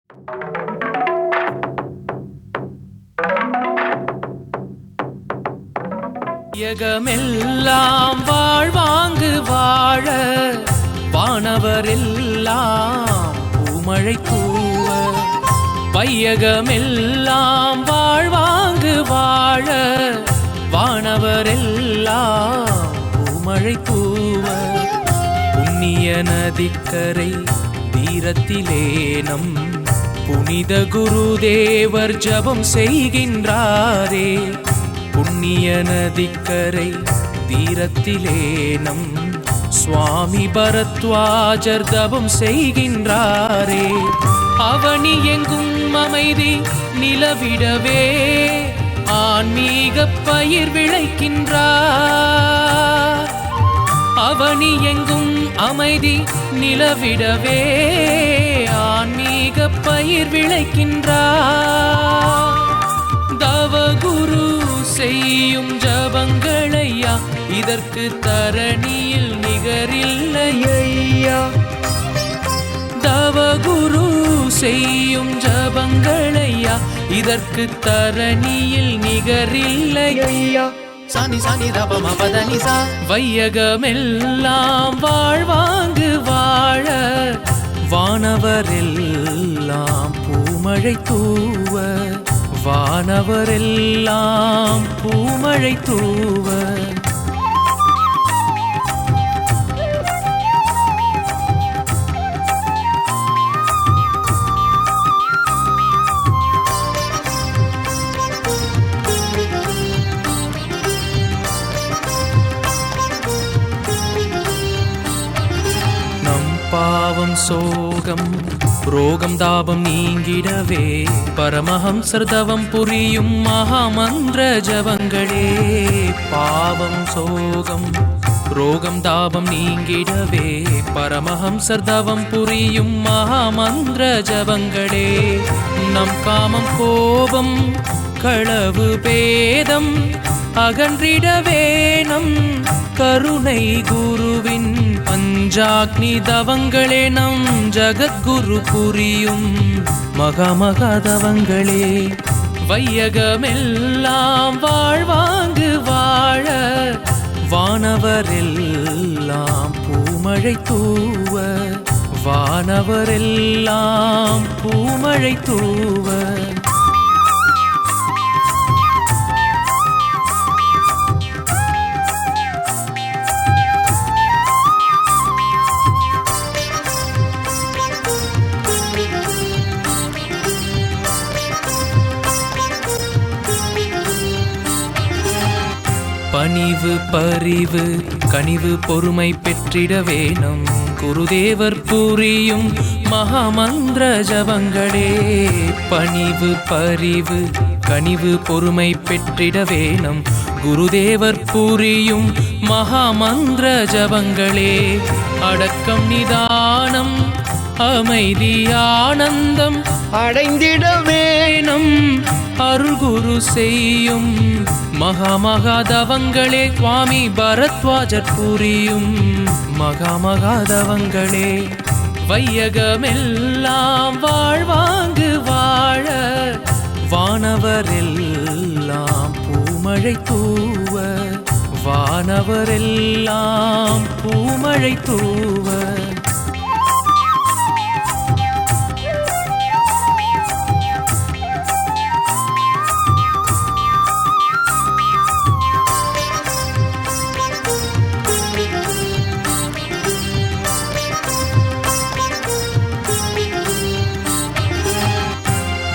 வையகமெல்லாம் வாழ்வாங்கு வாழ வானவரெல்லாம் பூமழை தூவ. வையகமெல்லாம் வாழ்வாங்கு வாழ வானவரெல்லாம் பூமழை தூவ. புண்ணிய நதிக்கரை தீரத்திலே நம் புனித குருதேவர் ஜபம் செய்கின்றாரே. புண்ணிய நதிக்கரை தீரத்திலே நம் சுவாமி பரத்வாஜர் தபம் செய்கின்றாரே. அவனி எங்கும் அமைதி நிலவிடவே ஆன்மீக பயிர் விளைக்கின்றார். அவனி எங்கும் அமைதி நிலவிடவே ஆன்மீக பயிர் விளைக்கின்றார். தவகுரு செய்யும் ஜபங்களையா இதற்கு தரணியில் நிகரில்லையா. தவகுரு செய்யும் ஜபங்களையா இதற்கு தரணியில் நிகரில்லையா. சானி சானி ரபம பதனிசா. வையகமெல்லாம் வாழ்வாங்கு வாழ வானவரெல்லாம் பூமழை தூவ. வானவரெல்லாம் பூமழை தூவ. நம் பாவம் சோகம் ரோகம் தாபம் நீங்கிடவே பரமஹம்சர் தவம் புரியும் மகாமந்திர ஜபங்களே. பாவம் சோகம் ரோகம் தாபம் நீங்கிடவே பரமஹம்சர் தவம் புரியும் மகாமந்திர ஜபங்களே. நம் காமம் கோபம் களவு பேதம் அகன்றிடவே நம் கருணை குருவின் பஞ்சாக்னி தவங்களே. நம் ஜகத்குரு புரியும் மகா தவங்களே. வையகமெல்லாம் வாழ்வாங்கு வாழ வானவரெல்லாம் பூமழை தூவ. வானவரெல்லாம் பூமழை தூவ. பணிவு பரிவு கனிவு பொறுமை பெற்றிடவே நம் குருதேவர் புரியும் மகாமந்திர ஜபங்களே. பணிவு பரிவு கனிவு பொறுமை பெற்றிடவே நம் குருதேவர் புரியும் மகாமந்திர ஜபங்களே. அடக்கம் நிதானம் அமைதி ஆனந்தம் அடைந்திடவே நம் அருள்குரு செய்யும் மகா தவங்களே. சுவாமி பரத்வாஜர் புரியும் மகா தவங்களே. வையகமெல்லாம் வாழ்வாங்கு வாழ வானவரெல்லாம் பூமழை தூவ. வானவரெல்லாம் பூமழை தூவ.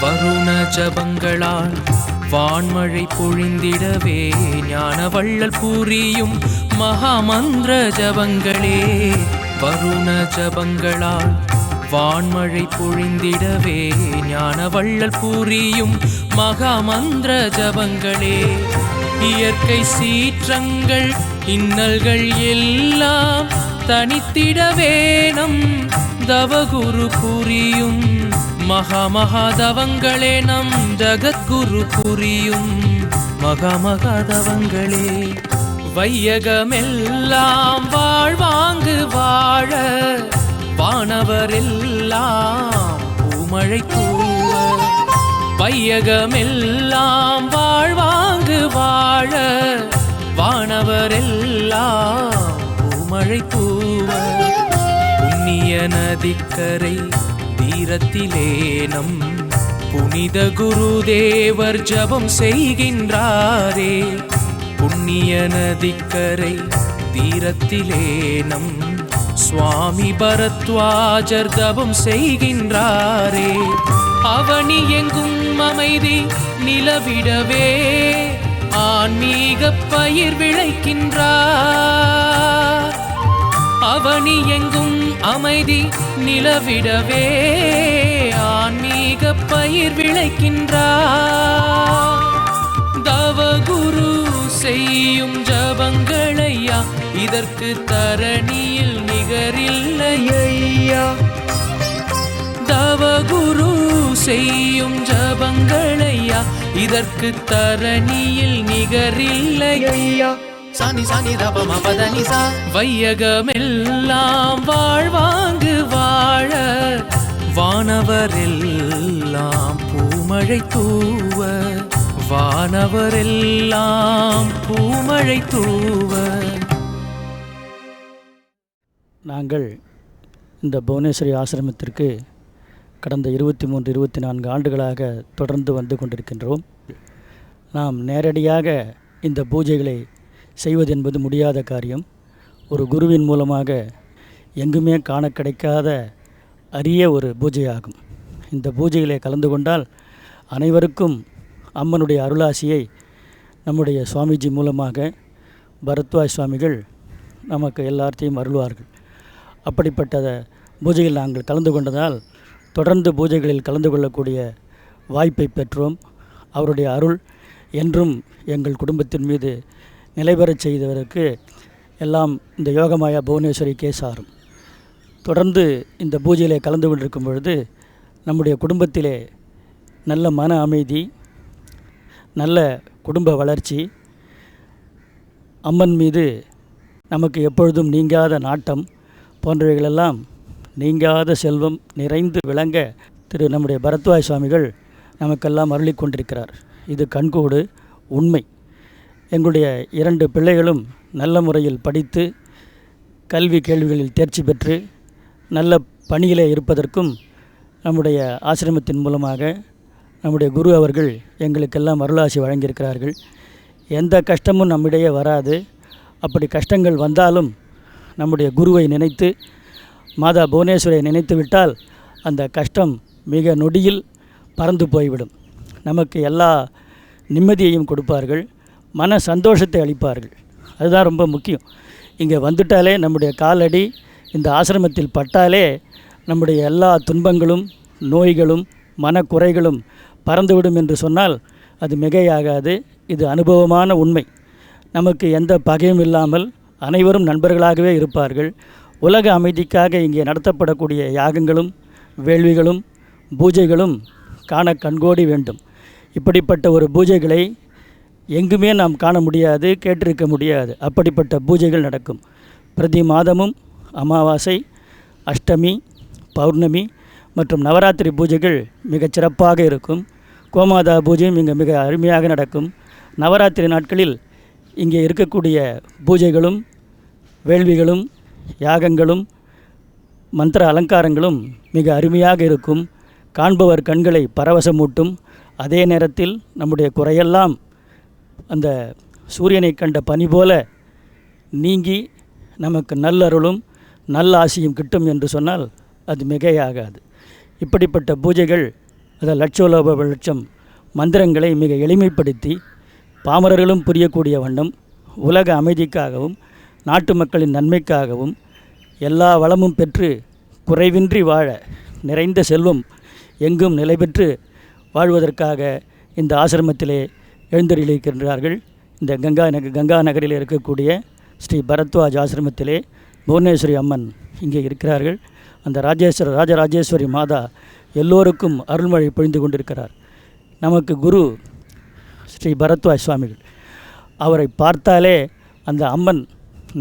வருண ஜபங்களால் வான்மழை பொழிந்திடவே ஞான வள்ளல் புரியும் மகாமந்திர ஜபங்களே. வருண ஜபங்களால் வான்மழை பொழிந்திடவே ஞான வள்ளல் புரியும் மகாமந்திர ஜபங்களே. இயற்கை சீற்றங்கள் இன்னல்கள் எல்லாம் தனித்திடவே நம் தவகுரு புரியும் மகா தவங்களே. நம் ஜகத்குரு புரியும் மகா தவங்களே. வையகமெல்லாம் வாழ்வாங்கு வாழ வானவரெல்லாம் பூமழை பூமழை தூவ வையகமெல்லாம் வாழ்வாங்கு வாழ வானவரெல்லாம் பூமழை தூவ புண்ணிய நதிக்கரை தீரத்திலே நம் புனித குருதேவர் ஜபம் செய்கின்றாரே. புண்ணிய நதிக்கரை தீரத்திலே நம் சுவாமி பரத்வாஜர் தபம் செய்கின்றாரே. அவனி எங்கும் அமைதி நிலவிடவே ஆன்மீக பயிர் விளைக்கின்றார். அவனி எங்கும் அமைதி நிலவிடவே ஆன்மீக பயிர் விளைக்கின்றார். தவகுரு செய்யும் ஜபங்களையா இதற்கு தரணியில் நிகரில்லையா. தவகுரு செய்யும் ஜபங்களையா இதற்கு தரணியில் நிகரில்லையா. சானி சானி தபம பதனிசா வையகமெல்லாம் வாழ்வாங்கு வாழ வானவரெல்லாம் பூமழை தூவ வானவரெல்லாம் பூமழை தூவ. நாங்கள் இந்த புவனேஸ்வரி ஆசிரமத்திற்கு கடந்த 23-24 ஆண்டுகளாக தொடர்ந்து வந்து கொண்டிருக்கின்றோம். நாம் நேரடியாக இந்த பூஜைகளை செய்வது என்பது முடியாத காரியம். ஒரு குருவின் மூலமாக எங்குமே காண கிடைக்காத அரிய ஒரு பூஜையாகும். இந்த பூஜைகளை கலந்து கொண்டால் அனைவருக்கும் அம்மனுடைய அருளாசியை நம்முடைய சுவாமிஜி மூலமாக பரத்வாஜ் சுவாமிகள் நமக்கு எல்லாத்தையும் அருள்வார்கள். அப்படிப்பட்ட பூஜையில் நாங்கள் கலந்து கொண்டதால் தொடர்ந்து பூஜைகளில் கலந்து கொள்ளக்கூடிய வாய்ப்பை பெற்றோம். அவருடைய அருள் என்றும் எங்கள் குடும்பத்தின் மீது நிலைபெறச் செய்தவருக்கு எல்லாம் இந்த யோகமாயா புவனேஸ்வரிக்கே சாரும். தொடர்ந்து இந்த பூஜையிலே கலந்து கொண்டிருக்கும் பொழுது நம்முடைய குடும்பத்திலே நல்ல மன அமைதி, நல்ல குடும்ப வளர்ச்சி, அம்மன் மீது நமக்கு எப்பொழுதும் நீங்காத நாட்டம் போன்றவைகளெல்லாம் நீங்காத செல்வம் நிறைந்து விளங்க நம்முடைய பரத்வாஜ் சுவாமிகள் நமக்கெல்லாம் அருளிக் கொண்டிருக்கிறார். இது கண்கூடு உண்மை. எங்களுடைய 2 பிள்ளைகளும் நல்ல முறையில் படித்து கல்வி கேள்விகளில் தேர்ச்சி பெற்று நல்ல பணியிலே இருப்பதற்கும் நம்முடைய ஆசிரமத்தின் மூலமாக நம்முடைய குரு அவர்கள் எங்களுக்கெல்லாம் அருளாசி வழங்கியிருக்கிறார்கள். எந்த கஷ்டமும் நம்மிடையே வராது. அப்படி கஷ்டங்கள் வந்தாலும் நம்முடைய குருவை நினைத்து மாதா புவனேஸ்வரியை நினைத்து விட்டால் அந்த கஷ்டம் மிக நொடியில் பறந்து போய்விடும். நமக்கு எல்லா நிம்மதியையும் கொடுப்பார்கள், மன சந்தோஷத்தை அளிப்பார்கள். அதுதான் ரொம்ப முக்கியம். இங்கே வந்துட்டாலே நம்முடைய காலடி இந்த ஆசிரமத்தில் பட்டாலே நம்முடைய எல்லா துன்பங்களும் நோய்களும் மனக்குறைகளும் பறந்துவிடும் என்று சொன்னால் அது மிகையாகாது. இது அனுபவமான உண்மை. நமக்கு எந்த பகையும் இல்லாமல் அனைவரும் நண்பர்களாகவே இருப்பார்கள். உலக அமைதிக்காக இங்கே நடத்தப்படக்கூடிய யாகங்களும் வேள்விகளும் பூஜைகளும் காண கண்கோடி வேண்டும். இப்படிப்பட்ட ஒரு பூஜைகளை எங்குமே நாம் காண முடியாது, கேட்டிருக்க முடியாது. அப்படிப்பட்ட பூஜைகள் நடக்கும். பிரதி மாதமும் அமாவாசை, அஷ்டமி, பௌர்ணமி மற்றும் நவராத்திரி பூஜைகள் மிகச் சிறப்பாக இருக்கும். கோமாதா பூஜையும் இங்கே மிக அருமையாக நடக்கும். நவராத்திரி நாட்களில் இங்கே இருக்கக்கூடிய பூஜைகளும் வேள்விகளும் யாகங்களும் மந்திர அலங்காரங்களும் மிக அருமையாக இருக்கும். காண்பவர் கண்களை பரவசமூட்டும். அதே நேரத்தில் நம்முடைய குறையெல்லாம் அந்த சூரியனை கண்ட பனி போல நீங்கி நமக்கு நல்லருளும் நல்ல ஆசியும் கிட்டும் என்று சொன்னால் அது மிகையாகாது. இப்படிப்பட்ட பூஜைகள் அதை லட்சோலோப லட்சம் மந்திரங்களை மிக எளிமைப்படுத்தி பாமரர்களும் புரியக்கூடிய வண்ணம் உலக அமைதிக்காகவும் நாட்டு மக்களின் நன்மைக்காகவும் எல்லா வளமும் பெற்று குறைவின்றி வாழ நிறைந்த செல்வம் எங்கும் நிலை பெற்று வாழ்வதற்காக இந்த ஆசிரமத்திலே எழுந்தருளியிருக்கின்றார்கள். இந்த கங்கா நகரில் இருக்கக்கூடிய ஸ்ரீ பரத்வாஜ் ஆசிரமத்திலே புவனேஸ்வரி அம்மன் இங்கே இருக்கிறார்கள். அந்த ராஜராஜேஸ்வரி மாதா எல்லோருக்கும் அருள்மழை பொழிந்து கொண்டிருக்கிறார். நமக்கு குரு ஸ்ரீ பரத்வாஜ் சுவாமிகள். அவரை பார்த்தாலே அந்த அம்மன்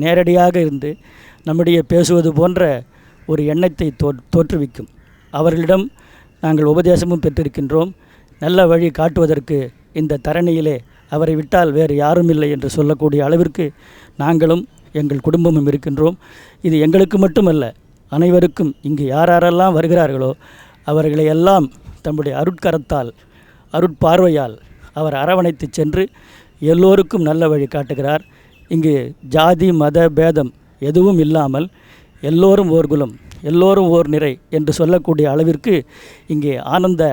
நேரடியாக இருந்து நம்முடைய பேசுவது போன்ற ஒரு எண்ணத்தை தோற்றுவிக்கும். அவர்களிடம் நாங்கள் உபதேசமும் பெற்றிருக்கின்றோம். நல்ல வழி காட்டுவதற்கு இந்த தரணியிலே அவரை விட்டால் வேறு யாரும் இல்லை என்று சொல்லக்கூடிய அளவிற்கு நாங்களும் எங்கள் குடும்பமும் இருக்கின்றோம். இது எங்களுக்கு மட்டுமல்ல, அனைவருக்கும் இங்கு யாரெல்லாம் வருகிறார்களோ அவர்களை எல்லாம் தம்முடைய அருட்கரத்தால் அருட்பார்வையால் அவர் அரவணைத்து சென்று எல்லோருக்கும் நல்ல வழி காட்டுகிறார். இங்கு ஜாதி மத பேதம் எதுவும் இல்லாமல் எல்லோரும் ஓர் குலம், எல்லோரும் ஓர் நிறை என்று சொல்லக்கூடிய அளவிற்கு இங்கே ஆனந்த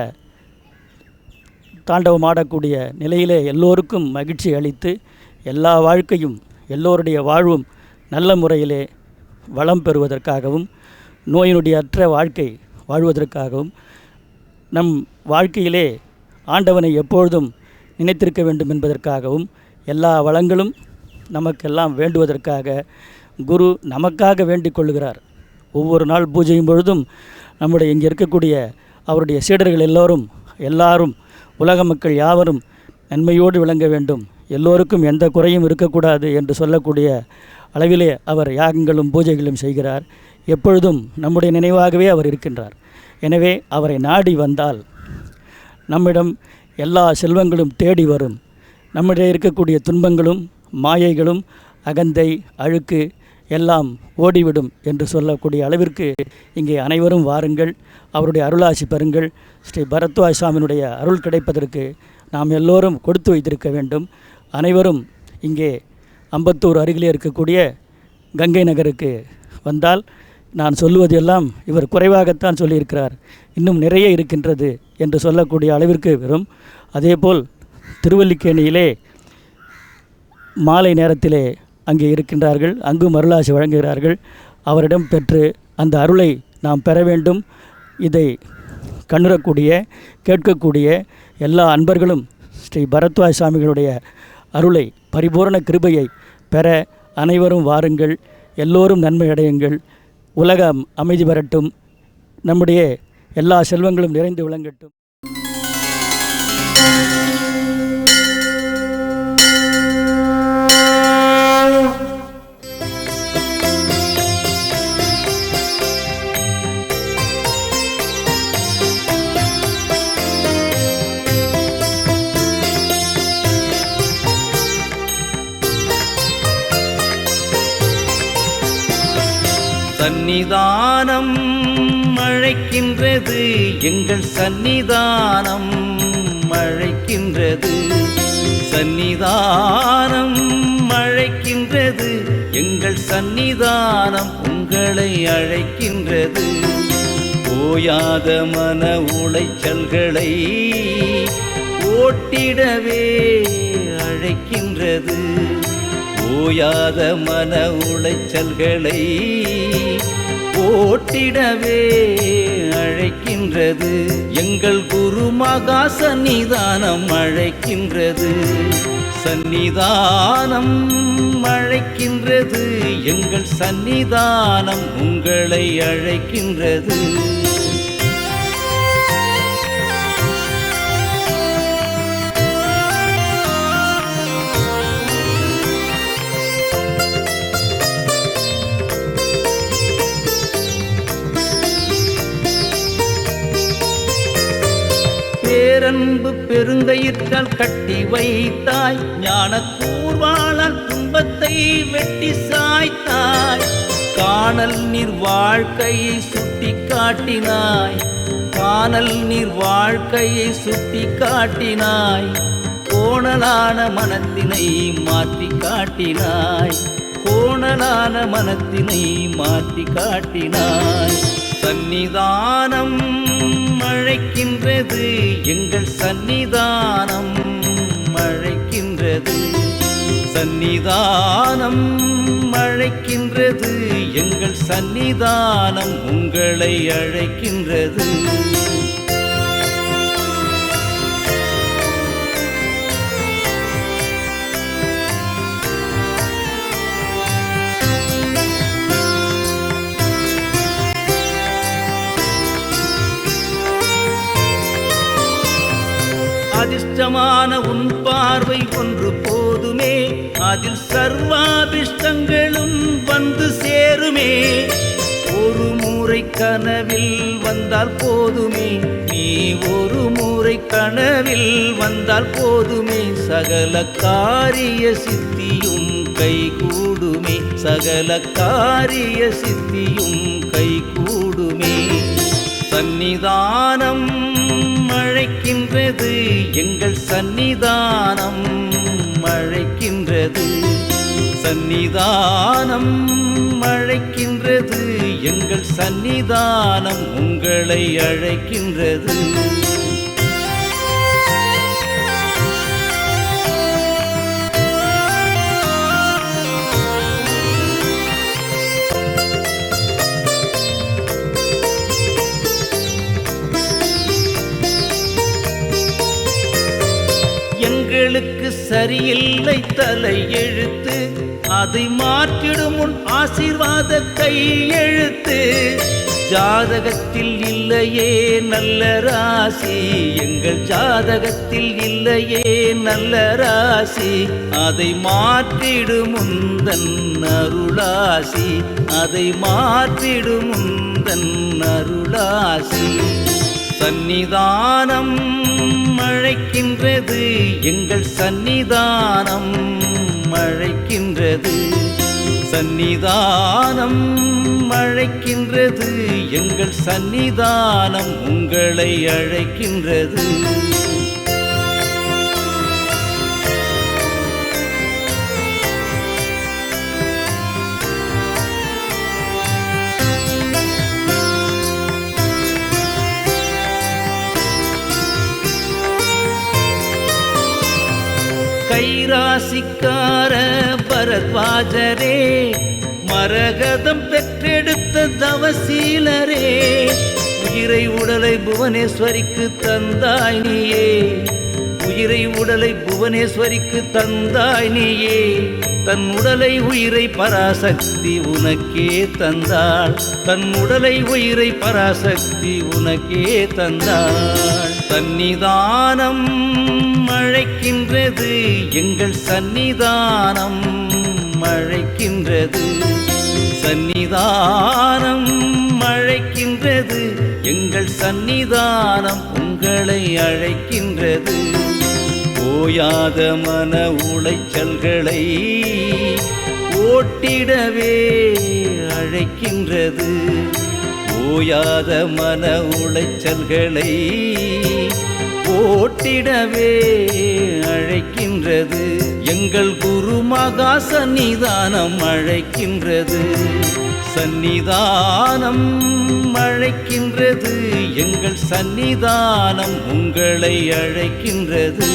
தாண்டவம் ஆடக்கூடிய நிலையிலே எல்லோருக்கும் மகிழ்ச்சி அளித்து எல்லா வாழ்க்கையும் எல்லோருடைய வாழ்வும் நல்ல முறையிலே வளம் பெறுவதற்காகவும் நோயினுடைய அற்ற வாழ்க்கை வாழ்வதற்காகவும் நம் வாழ்க்கையிலே ஆண்டவனை எப்பொழுதும் நினைத்திருக்க வேண்டும் என்பதற்காகவும் எல்லா வளங்களும் நமக்கெல்லாம் வேண்டுவதற்காக குரு நமக்காக வேண்டிக் கொள்ளுகிறார். ஒவ்வொரு நாள் பூஜையும் பொழுதும் நம்முடைய இங்கே இருக்கக்கூடிய அவருடைய சீடர்கள் எல்லாரும் உலக மக்கள் யாவரும் நன்மையோடு விளங்க வேண்டும், எல்லோருக்கும் எந்த குறையும் இருக்கக்கூடாது என்று சொல்லக்கூடிய அளவிலே அவர் யாகங்களும் பூஜைகளும் செய்கிறார். எப்பொழுதும் நம்முடைய நினைவாகவே அவர் இருக்கின்றார். எனவே அவரை நாடி வந்தால் நம்மிடம் எல்லா செல்வங்களும் தேடி வரும். நம்மிடையே இருக்கக்கூடிய துன்பங்களும் மாயைகளும் அகந்தை அழுக்கு எல்லாம் ஓடிவிடும் என்று சொல்லக்கூடிய அளவிற்கு இங்கே அனைவரும் வாருங்கள், அவருடைய அருளாசி பெறுங்கள். ஸ்ரீ பரத்வாஜ் சுவாமியினுடைய அருள் கிடைப்பதற்கு நாம் எல்லோரும் கொடுத்து வைத்திருக்க வேண்டும். அனைவரும் இங்கே அம்பத்தூர் அருகிலே இருக்கக்கூடிய கங்கை நகருக்கு வந்தால் நான் சொல்லுவது எல்லாம் இவர் குறைவாகத்தான் சொல்லியிருக்கிறார், இன்னும் நிறைய இருக்கின்றது என்று சொல்லக்கூடிய அளவிற்கு வரும். அதேபோல் திருவல்லிக்கேணியிலே மாலை நேரத்திலே அங்கே இருக்கின்றார்கள், அங்கும் அருளாசி வழங்குகிறார்கள். அவரிடம் பெற்று அந்த அருளை நாம் பெற வேண்டும். இதை கண்ணுறக்கூடிய கேட்கக்கூடிய எல்லா அன்பர்களும் ஸ்ரீ பரத்வாஜ் சுவாமிகளுடைய அருளை பரிபூரண கிருபையை பெற அனைவரும் வாருங்கள், எல்லோரும் நன்மை அடையுங்கள், உலகம் அமைதி பெறட்டும், நம்முடைய எல்லா செல்வங்களும் நிறைந்து விளங்கட்டும். சந்நிதானம் அழைக்கின்றது, எங்கள் சந்நிதானம் அழைக்கின்றது. சந்நிதானம் அழைக்கின்றது, எங்கள் சந்நிதானம் உங்களை அழைக்கின்றது. ஓயாத மன உளைச்சல்களை ஓட்டிடவே அழைக்கின்றது. ஓயாத மன உளைச்சல்களை ஓட்டிடவே அழைக்கின்றது. எங்கள் குரு மகா சந்நிதானம் அழைக்கின்றது. சந்நிதானம் அழைக்கின்றது, எங்கள் சந்நிதானம் உங்களை அழைக்கின்றது. பேரன்பு பெருங்கயிற்றால் கட்டி வைத்தாய், ஞான கூர்வாளால் துன்பத்தை வெட்டி சாய்த்தாய். காணல் நீர் வாழ்க்கையை சுட்டி காட்டினாய், காணல் நீர் வாழ்க்கையை சுட்டி காட்டினாய். கோணலான மனத்தினை மாற்றி காட்டினாய், கோணலான மனத்தினை மாற்றி காட்டினாய். சந்நிதானம் அழைக்கின்றது, எங்கள் சந்நிதானம் அழைக்கின்றது. சந்நிதானம் அழைக்கின்றது, எங்கள் சந்நிதானம் உங்களை அழைக்கின்றது. அதிர்ஷ்டமான உன் பார்வை ஒன்று போதுமே, அதில் சர்வாபிஷ்டங்களும் வந்து சேருமே. ஒரு முறை கனவில் வந்தால் போதுமே, நீ ஒரு முறை கனவில் வந்தால் போதுமே, சகல காரிய சித்தியும் கைகூடுமே, சகல காரிய சித்தியும் கைகூடுமே. சந்நிதானம் அழைக்கின்றது, எங்கள் சந்நிதானம் அழைக்கின்றது, சந்நிதானம் அழைக்கின்றது, எங்கள் சந்நிதானம் உங்களை அழைக்கின்றது. எங்களுக்கு சரியில்லை தலை எழுத்து, அதை மாற்றிடும் உன் ஆசீர்வாத கையெழுத்து. ஜாதகத்தில் இல்லையே நல்ல ராசி, எங்கள் ஜாதகத்தில் இல்லையே நல்ல ராசி, அதை மாற்றிடும் உந்தன் அருளாசி, அதை மாற்றிடும் உந்தன் அருளாசி. சந்நிதானம் அழைக்கின்றது, எங்கள் சந்நிதானம் அழைக்கின்றது, சந்நிதானம் அழைக்கின்றது, எங்கள் சந்நிதானம் உங்களை அழைக்கின்றது. கைராசிக்கார பரத்வாஜரே, மரகதம் பெற்றெடுத்த தவசீலரே, உயிரை உடலை புவனேஸ்வரிக்கு தந்தாய் நீயே, உயிரை உடலை புவனேஸ்வரிக்கு தந்தாய் நீயே, தன் உடலை உயிரை பராசக்தி உனக்கே தந்தாள், தன் உடலை உயிரை பராசக்தி உனக்கே தந்தாள். சந்நிதானம் அழைக்கின்றது, எங்கள் சந்நிதானம் அழைக்கின்றது, சந்நிதானம் அழைக்கின்றது, எங்கள் சந்நிதானம் உங்களை அழைக்கின்றது. ஓயாத மன உளைச்சல்களை ஓட்டிடவே அழைக்கின்றது, ஓயாத மன உளைச்சல்களை ஓட்டிடவே அழைக்கின்றது, எங்கள் குரு மகா சந்நிதானம் அழைக்கின்றது, சந்நிதானம் அழைக்கின்றது, எங்கள் சந்நிதானம் உங்களை அழைக்கின்றது.